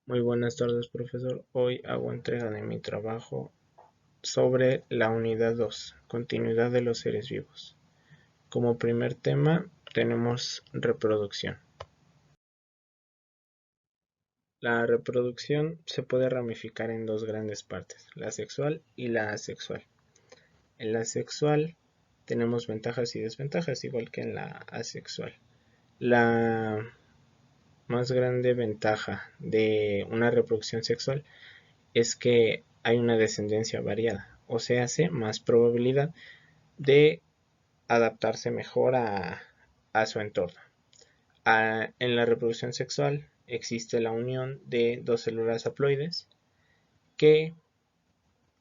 Muy buenas tardes, profesor. Hoy hago entrega de mi trabajo sobre la unidad 2, continuidad de los seres vivos. Como primer tema tenemos reproducción. La reproducción se puede ramificar en dos grandes partes, la sexual y la asexual. En la sexual tenemos ventajas y desventajas, igual que en la asexual. La más grande ventaja de una reproducción sexual es que hay una descendencia variada, o sea, hace más probabilidad de adaptarse mejor a su entorno. En la reproducción sexual existe la unión de dos células haploides que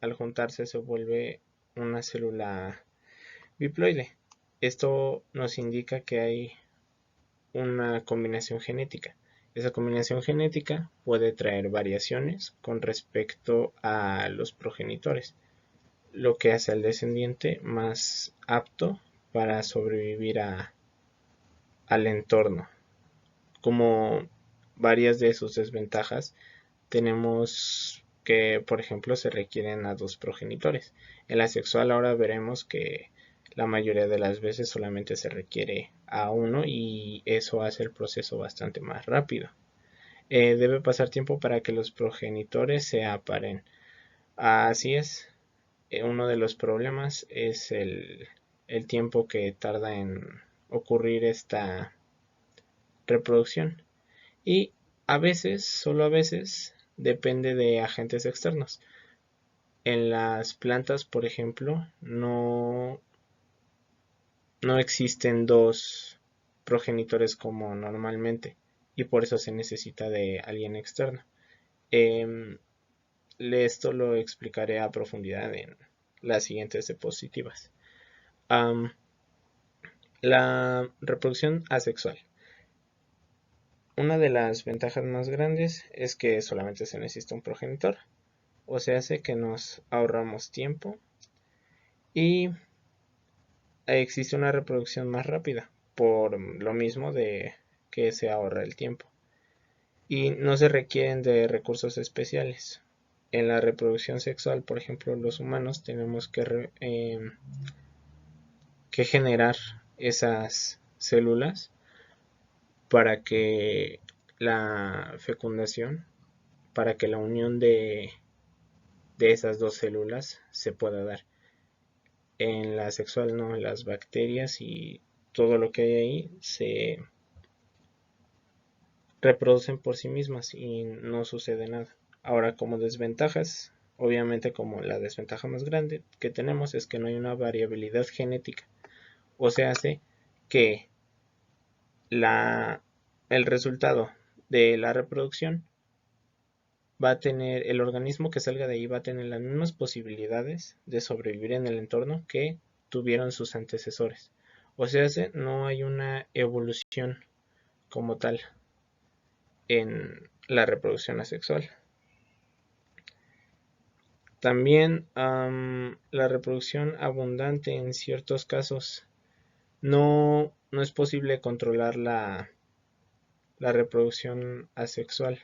al juntarse se vuelve una célula diploide. Esto nos indica que hay una combinación genética. Esa combinación genética puede traer variaciones con respecto a los progenitores, lo que hace al descendiente más apto para sobrevivir al entorno. Como varias de sus desventajas, tenemos que, por ejemplo, se requieren a dos progenitores. En la sexual ahora veremos que la mayoría de las veces solamente se requiere a uno y eso hace el proceso bastante más rápido. Debe pasar tiempo para que los progenitores se aparen. Así es, uno de los problemas es el tiempo que tarda en ocurrir esta reproducción. Y a veces, solo a veces, depende de agentes externos. En las plantas, por ejemplo, no existen dos progenitores como normalmente y por eso se necesita de alguien externo. Em, Esto lo explicaré a profundidad en las siguientes diapositivas. Um, la reproducción asexual. Una de las ventajas más grandes es que solamente se necesita un progenitor, o sea, hace que nos ahorramos tiempo y existe una reproducción más rápida, por lo mismo de que se ahorra el tiempo. Y no se requieren de recursos especiales. En la reproducción sexual, por ejemplo, los humanos tenemos que generar esas células para que la fecundación, para que la unión de esas dos células se pueda dar. En la sexual no, las bacterias y todo lo que hay ahí se reproducen por sí mismas y no sucede nada. Ahora, como desventajas, obviamente como la desventaja más grande que tenemos es que no hay una variabilidad genética. O sea, hace que la, el resultado de la reproducción va a tener, el organismo que salga de ahí va a tener las mismas posibilidades de sobrevivir en el entorno que tuvieron sus antecesores. O sea, no hay una evolución como tal en la reproducción asexual. También la reproducción abundante en ciertos casos no es posible controlar la reproducción asexual.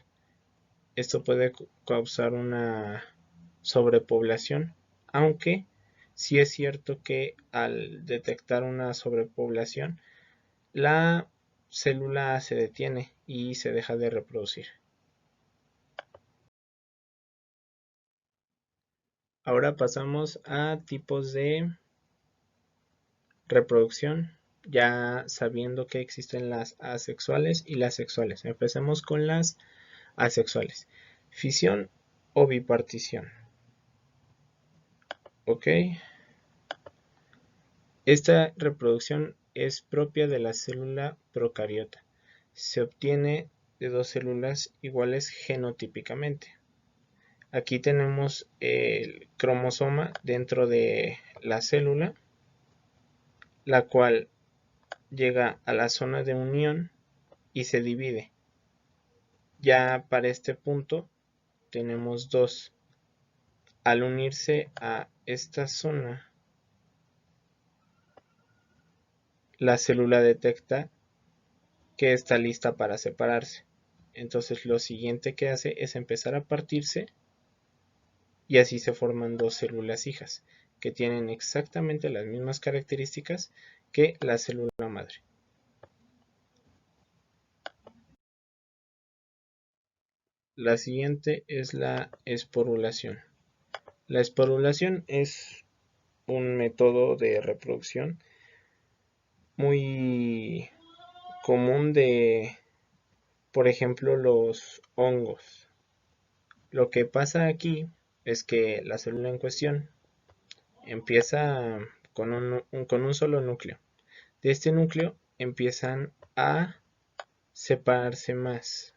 Esto puede causar una sobrepoblación, aunque sí es cierto que al detectar una sobrepoblación, la célula se detiene y se deja de reproducir. Ahora pasamos a tipos de reproducción, ya sabiendo que existen las asexuales y las sexuales. Empecemos con las asexuales. Fisión o bipartición. Ok. Esta reproducción es propia de la célula procariota. Se obtiene de dos células iguales genotípicamente. Aquí tenemos el cromosoma dentro de la célula, la cual llega a la zona de unión y se divide. Ya para este punto tenemos dos. Al unirse a esta zona, la célula detecta que está lista para separarse. Entonces lo siguiente que hace es empezar a partirse y así se forman dos células hijas que tienen exactamente las mismas características que la célula madre. La siguiente es la esporulación. La esporulación es un método de reproducción muy común de, por ejemplo, los hongos. Lo que pasa aquí es que la célula en cuestión empieza con un solo núcleo. De este núcleo empiezan a separarse más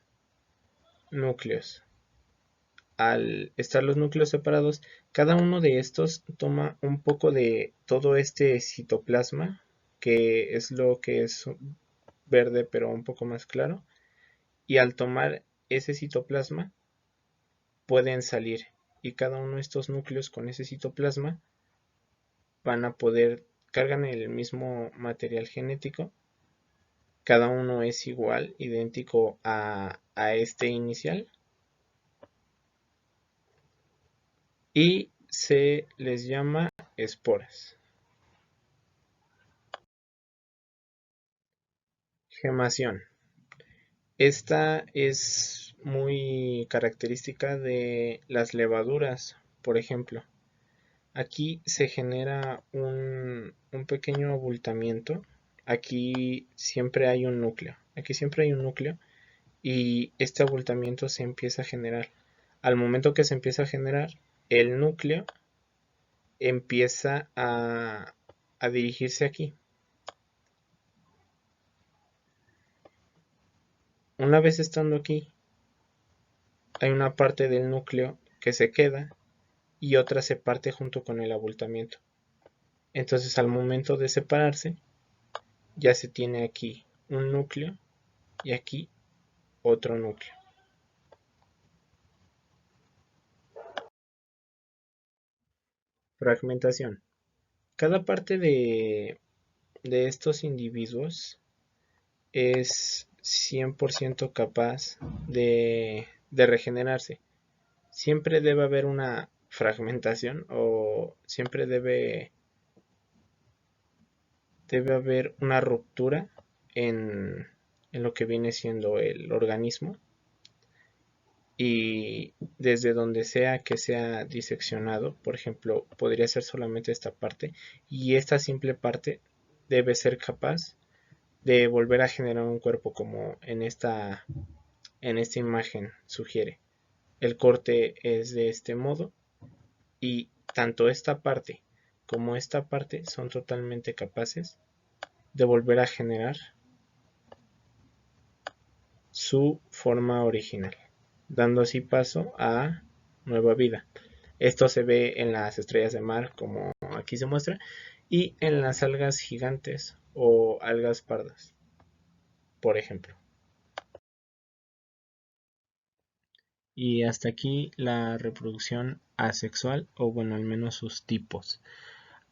núcleos. Al estar los núcleos separados, cada uno de estos toma un poco de todo este citoplasma, que es lo que es verde pero un poco más claro, y al tomar ese citoplasma pueden salir, y cada uno de estos núcleos con ese citoplasma van a poder, cargan el mismo material genético, cada uno es igual, idéntico a este inicial, y se les llama esporas. Gemación. Esta es muy característica de las levaduras, por ejemplo. Aquí se genera un pequeño abultamiento. Aquí siempre hay un núcleo. Aquí siempre hay un núcleo y este abultamiento se empieza a generar. Al momento que se empieza a generar, el núcleo empieza a dirigirse aquí. Una vez estando aquí, hay una parte del núcleo que se queda y otra se parte junto con el abultamiento. Entonces al momento de separarse, ya se tiene aquí un núcleo y aquí otro núcleo. Fragmentación. Cada parte de estos individuos es 100% capaz de regenerarse. Siempre debe haber una fragmentación o siempre debe haber una ruptura en lo que viene siendo el organismo, y desde donde sea que sea diseccionado, por ejemplo, podría ser solamente esta parte, y esta simple parte debe ser capaz de volver a generar un cuerpo como en esta imagen sugiere. El corte es de este modo y tanto esta parte como esta parte son totalmente capaces de volver a generar su forma original, dando así paso a nueva vida. Esto se ve en las estrellas de mar, como aquí se muestra, y en las algas gigantes o algas pardas, por ejemplo. Y hasta aquí la reproducción asexual, o bueno, al menos sus tipos.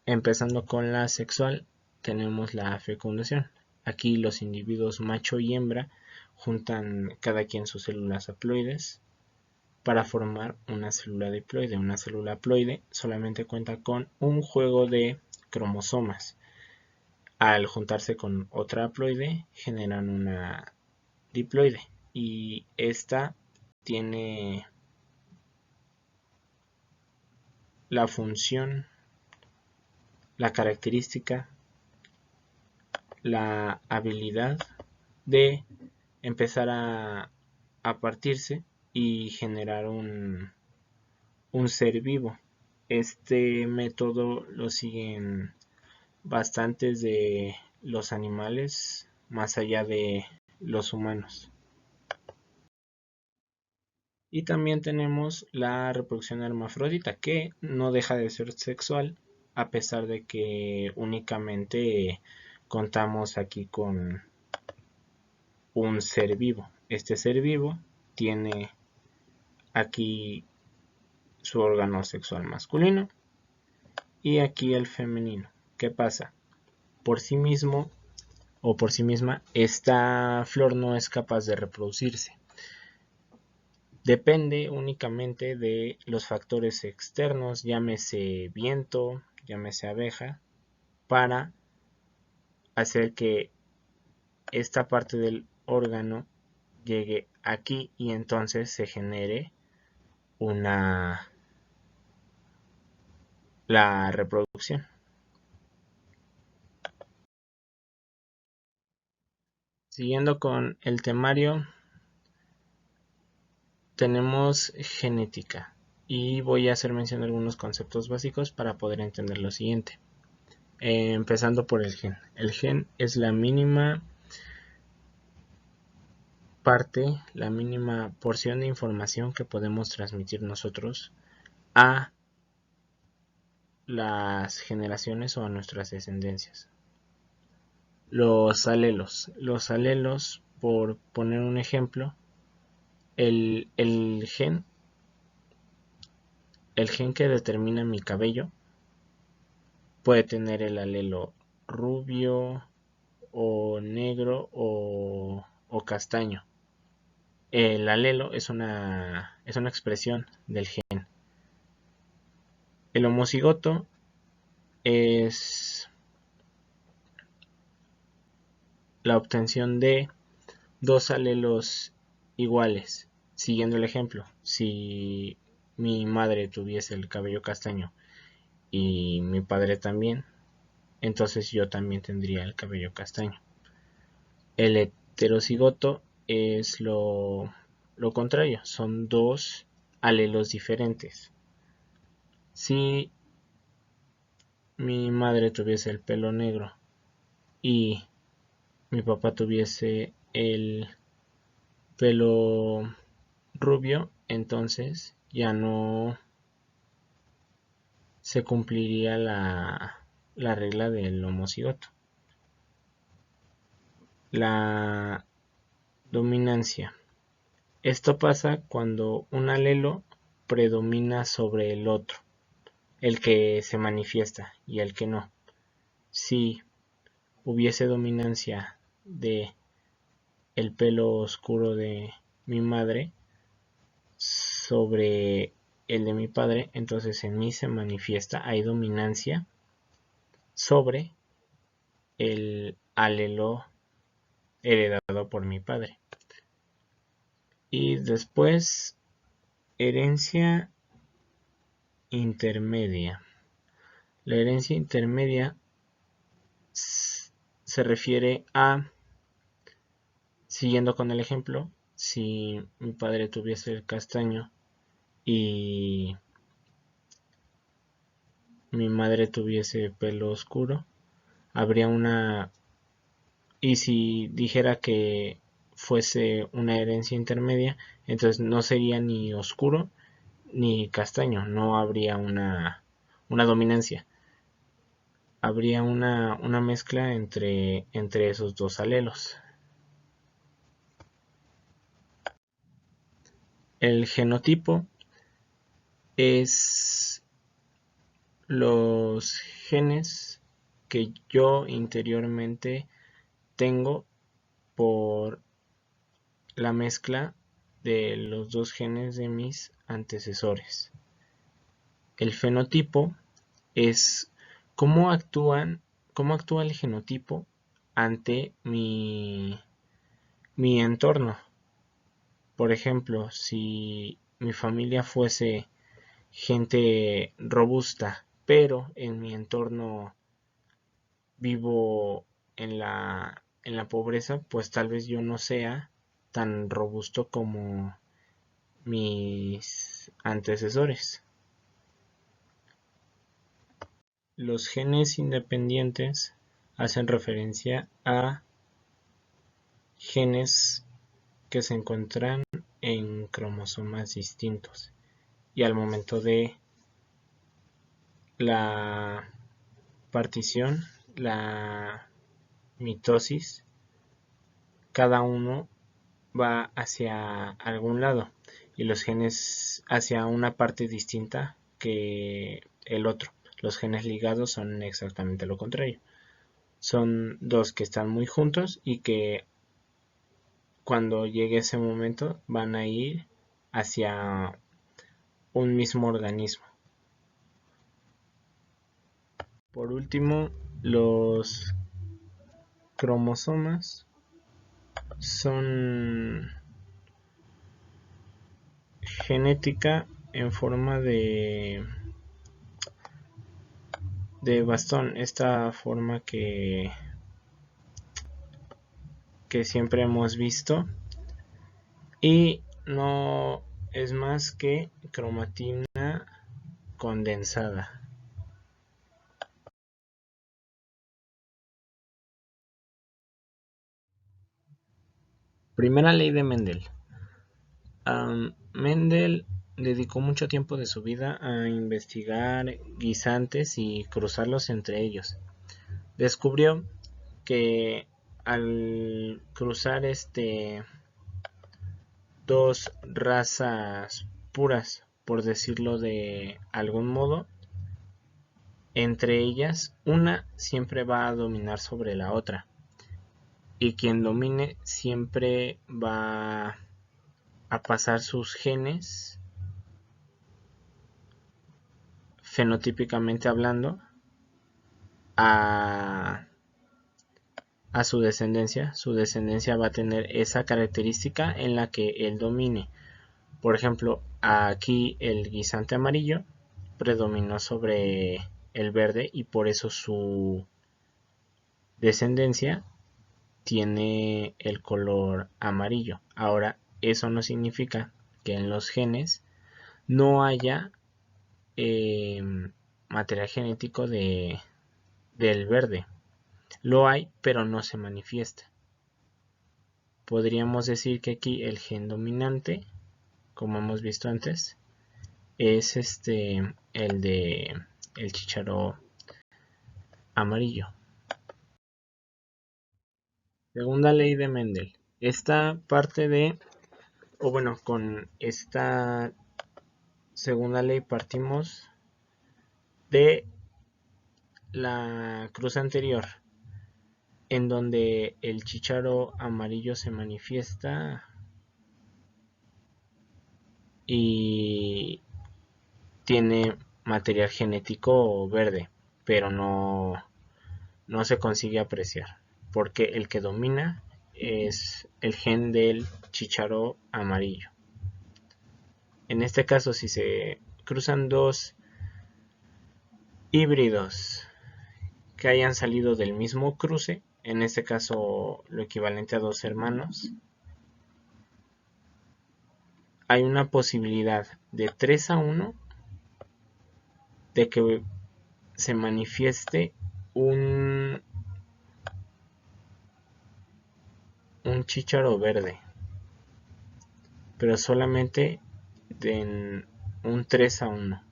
Empezando con la sexual, tenemos la fecundación. Aquí los individuos macho y hembra juntan cada quien sus células haploides para formar una célula diploide. Una célula haploide solamente cuenta con un juego de cromosomas. Al juntarse con otra haploide generan una diploide y esta tiene la función, la característica, la habilidad de empezar a partirse y generar un ser vivo. Este método lo siguen bastantes de los animales más allá de los humanos. Y también tenemos la reproducción hermafrodita, que no deja de ser sexual, a pesar de que únicamente contamos aquí con un ser vivo. Este ser vivo tiene aquí su órgano sexual masculino y aquí el femenino. ¿Qué pasa? Por sí mismo o por sí misma, esta flor no es capaz de reproducirse. depende únicamente de los factores externos, llámese viento, llámese abeja, para hacer que esta parte del órgano llegue aquí y entonces se genere la reproducción. Siguiendo con el temario, tenemos genética y voy a hacer mención de algunos conceptos básicos para poder entender lo siguiente. Empezando por el gen. El gen es la mínima parte, la mínima porción de información que podemos transmitir nosotros a las generaciones o a nuestras descendencias. Los alelos, por poner un ejemplo, el gen que determina mi cabello puede tener el alelo rubio o negro o castaño. El alelo es una expresión del gen. El homocigoto es la obtención de dos alelos iguales. Siguiendo el ejemplo, si mi madre tuviese el cabello castaño y mi padre también, entonces yo también tendría el cabello castaño. El heterocigoto es lo contrario, son dos alelos diferentes. Si mi madre tuviese el pelo negro y mi papá tuviese el pelo rubio, entonces ya no se cumpliría la regla del homocigoto. La dominancia. Esto pasa cuando un alelo predomina sobre el otro, el que se manifiesta y el que no. Si hubiese dominancia de el pelo oscuro de mi madre sobre el de mi padre, entonces en mí se manifiesta, hay dominancia sobre el alelo heredado por mi padre. Y después, herencia intermedia. La herencia intermedia se refiere a, siguiendo con el ejemplo, si mi padre tuviese el castaño y mi madre tuviese pelo oscuro, habría una... Y si dijera que fuese una herencia intermedia, entonces no sería ni oscuro ni castaño, no habría una dominancia. Habría una mezcla entre esos dos alelos. El genotipo es los genes que yo interiormente tengo por la mezcla de los dos genes de mis antecesores. El fenotipo es cómo actúa el genotipo ante mi entorno. Por ejemplo, si mi familia fuese gente robusta, pero en mi entorno vivo en la pobreza, pues tal vez yo no sea tan robusto como mis antecesores. Los genes independientes hacen referencia a genes que se encuentran en cromosomas distintos y al momento de la partición, la mitosis, cada uno va hacia algún lado y los genes hacia una parte distinta que el otro. Los genes ligados son exactamente lo contrario. Son dos que están muy juntos y que cuando llegue ese momento van a ir hacia un mismo organismo. Por último, los cromosomas son genética en forma de bastón, esta forma que siempre hemos visto, y no es más que cromatina condensada. Primera ley de Mendel. Mendel dedicó mucho tiempo de su vida a investigar guisantes y cruzarlos entre ellos. Descubrió que al cruzar dos razas puras, por decirlo de algún modo, entre ellas una siempre va a dominar sobre la otra, y quien domine siempre va a pasar sus genes, fenotípicamente hablando, a su descendencia. Su descendencia va a tener esa característica en la que él domine. Por ejemplo, aquí el guisante amarillo predominó sobre el verde, y por eso su descendencia tiene el color amarillo. Ahora, eso no significa que en los genes no haya eh, material genético del verde. Lo hay, pero no se manifiesta. Podríamos decir que aquí el gen dominante, como hemos visto antes, es el de el chícharo amarillo. Segunda ley de Mendel. Esta parte con esta segunda ley partimos de la cruz anterior, en donde el chícharo amarillo se manifiesta y tiene material genético verde, pero no se consigue apreciar, porque el que domina es el gen del chícharo amarillo. En este caso, si se cruzan dos híbridos que hayan salido del mismo cruce, en este caso lo equivalente a dos hermanos, hay una posibilidad de 3-1 de que se manifieste un chícharo verde, pero solamente en un 3-1.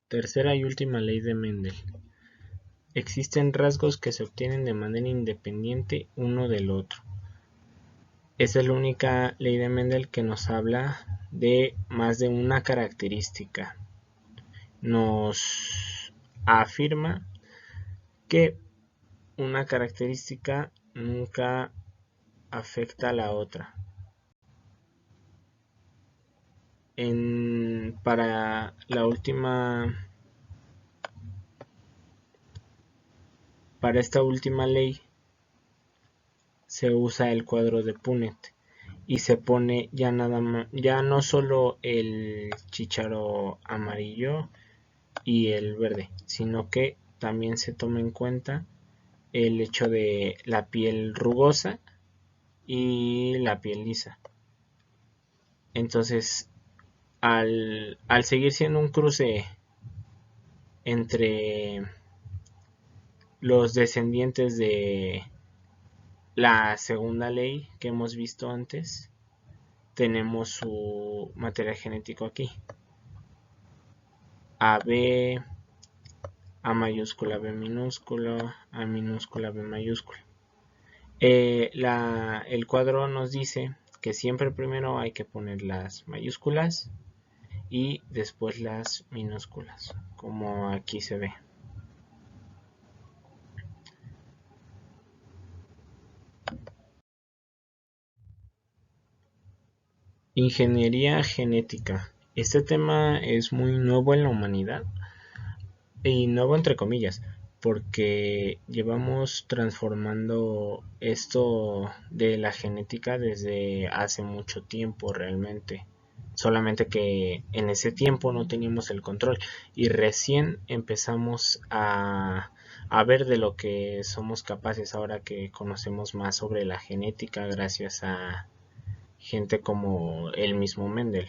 Tercera y última ley de Mendel. Existen rasgos que se obtienen de manera independiente uno del otro. Esa es la única ley de Mendel que nos habla de más de una característica. Nos afirma que una característica nunca afecta a la otra. Para esta última ley se usa el cuadro de Punnett y se pone ya no solo el chícharo amarillo y el verde, sino que también se toma en cuenta el hecho de la piel rugosa y la piel lisa. Entonces, al seguir siendo un cruce entre los descendientes de la segunda ley que hemos visto antes, tenemos su material genético aquí. AB, A mayúscula, B minúscula, A minúscula, B mayúscula. El cuadro nos dice que siempre primero hay que poner las mayúsculas y después las minúsculas, como aquí se ve. Ingeniería genética. Este tema es muy nuevo en la humanidad y nuevo entre comillas, porque llevamos transformando esto de la genética desde hace mucho tiempo realmente. Solamente que en ese tiempo no teníamos el control y recién empezamos a ver de lo que somos capaces ahora que conocemos más sobre la genética gracias a gente como el mismo Mendel.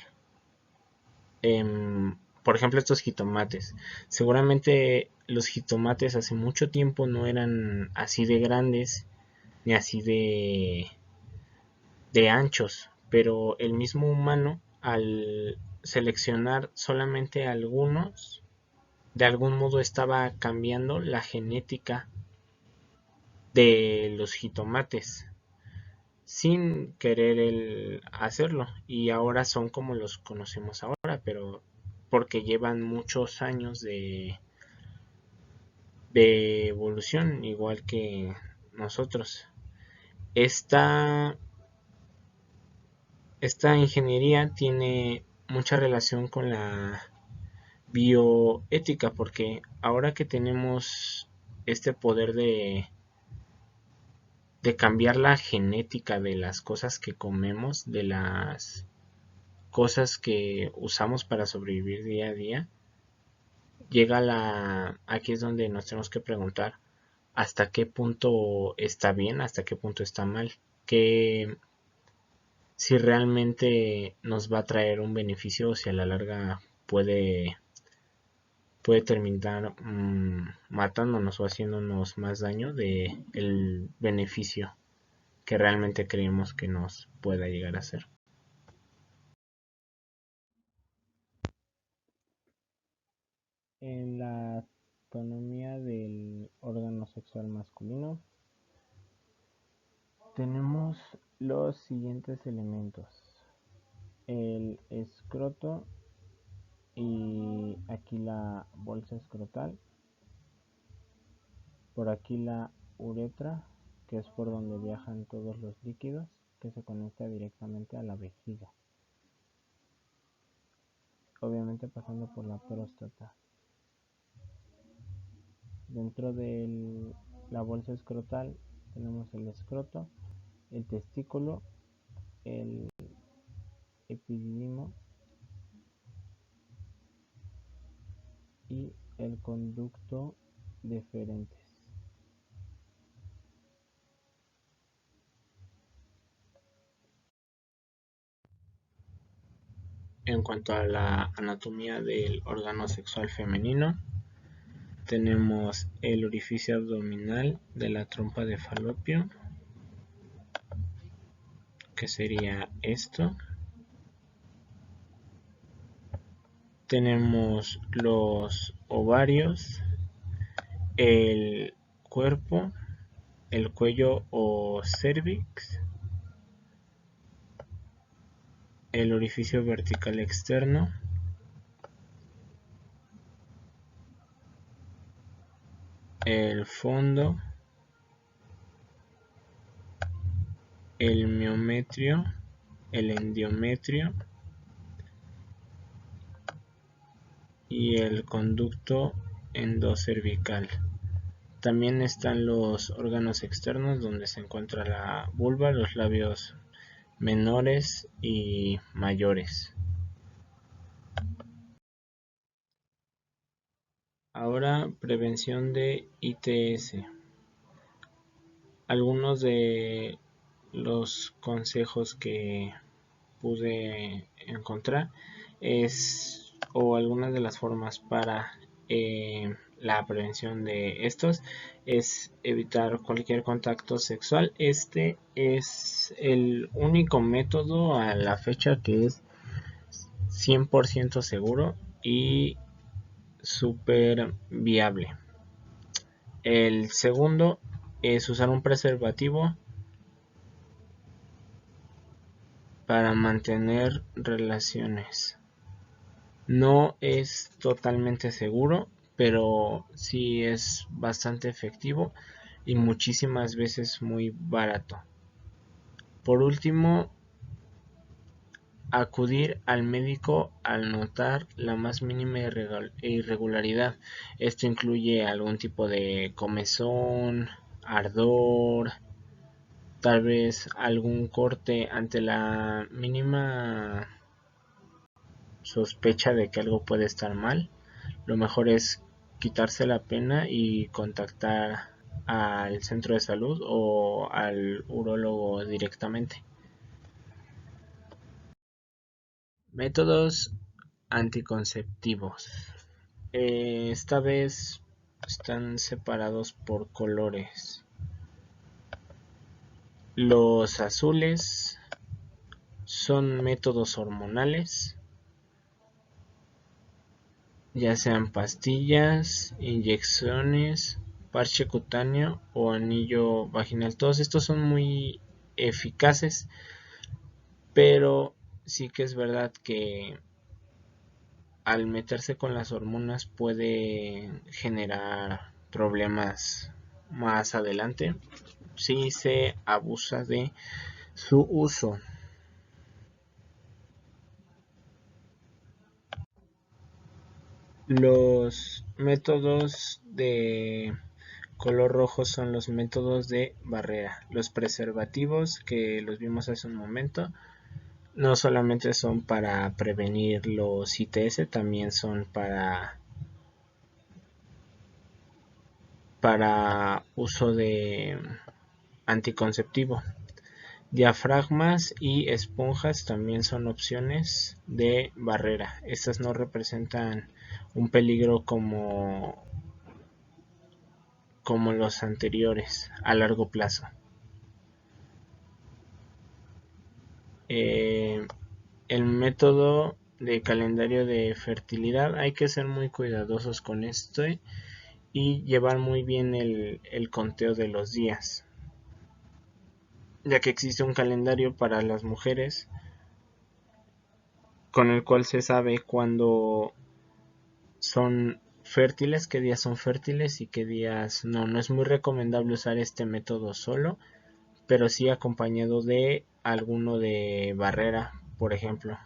Por ejemplo, estos jitomates. Seguramente los jitomates hace mucho tiempo no eran así de grandes ni así de anchos, pero el mismo humano al seleccionar solamente algunos, de algún modo estaba cambiando la genética de los jitomates sin querer el hacerlo y ahora son como los conocemos ahora, pero porque llevan muchos años de evolución igual que nosotros. Esta, esta ingeniería tiene mucha relación con la bioética porque ahora que tenemos este poder de cambiar la genética de las cosas que comemos, de las cosas que usamos para sobrevivir día a día, aquí es donde nos tenemos que preguntar hasta qué punto está bien, hasta qué punto está mal, que si realmente nos va a traer un beneficio o si a la larga puede terminar matándonos o haciéndonos más daño de el beneficio que realmente creemos que nos pueda llegar a hacer. En la anatomía del órgano sexual masculino tenemos los siguientes elementos: el escroto y aquí la bolsa escrotal, por aquí la uretra, que es por donde viajan todos los líquidos, que se conecta directamente a la vejiga, obviamente pasando por la próstata. Dentro de la bolsa escrotal tenemos el escroto, el testículo, el epididimo y el conducto deferentes. En cuanto a la anatomía del órgano sexual femenino, tenemos el orificio abdominal de la trompa de Falopio, que sería esto. Tenemos los ovarios, el cuerpo, el cuello o cervix, el orificio vertical externo, el fondo, el miometrio, el endometrio y el conducto endocervical. También están los órganos externos donde se encuentra la vulva, los labios menores y mayores. Ahora, prevención de ITS. Algunos de los consejos que pude encontrar o algunas de las formas para la prevención de estos es evitar cualquier contacto sexual. Este es el único método a la fecha que es 100% seguro y súper viable. El segundo es usar un preservativo para mantener relaciones. No es totalmente seguro, pero sí es bastante efectivo y muchísimas veces muy barato. Por último, Acudir al médico al notar la más mínima irregularidad. Esto incluye algún tipo de comezón, ardor, tal vez algún corte. Ante la mínima sospecha de que algo puede estar mal, lo mejor es quitarse la pena y contactar al centro de salud o al urólogo directamente. Métodos anticonceptivos. Esta vez están separados por colores. Los azules son métodos hormonales, ya sean pastillas, inyecciones, parche cutáneo o anillo vaginal. Todos estos son muy eficaces, pero sí que es verdad que al meterse con las hormonas puede generar problemas más adelante si se abusa de su uso. Los métodos de color rojo son los métodos de barrera. Los preservativos, que los vimos hace un momento, no solamente son para prevenir los ITS, también son para uso de anticonceptivo. Diafragmas y esponjas también son opciones de barrera. Estas no representan un peligro como los anteriores a largo plazo. El método de calendario de fertilidad, hay que ser muy cuidadosos con esto y llevar muy bien el conteo de los días, ya que existe un calendario para las mujeres con el cual se sabe cuándo son fértiles, qué días son fértiles y qué días no. No es muy recomendable usar este método solo, pero sí acompañado de alguno de barrera, por ejemplo.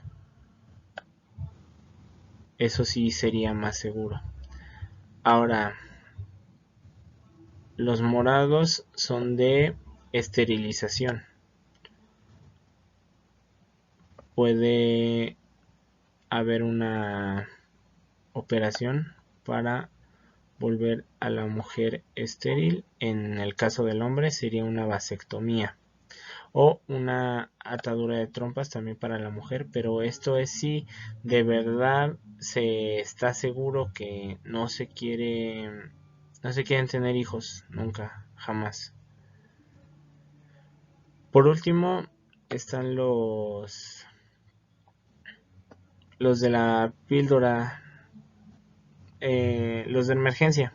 Eso sí sería más seguro. Ahora, los morados son de esterilización. Puede haber una operación para volver a la mujer estéril. En el caso del hombre sería una vasectomía o una atadura de trompas también para la mujer, pero esto es si de verdad se está seguro que no se quieren tener hijos nunca, jamás. Por último están los de la píldora, los de emergencia.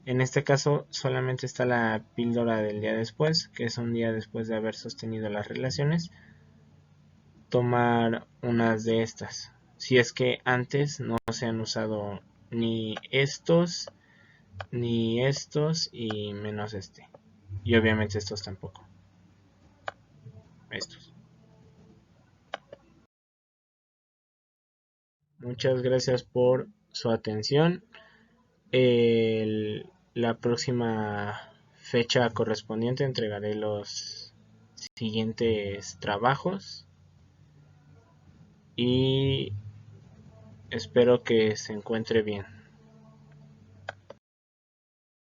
En este caso solamente está la píldora del día después, que es un día después de haber sostenido las relaciones, tomar unas de estas. Si es que antes no se han usado ni estos, ni estos y menos este. Y obviamente estos tampoco. Estos. Muchas gracias por su atención. La próxima fecha correspondiente entregaré los siguientes trabajos y espero que se encuentre bien.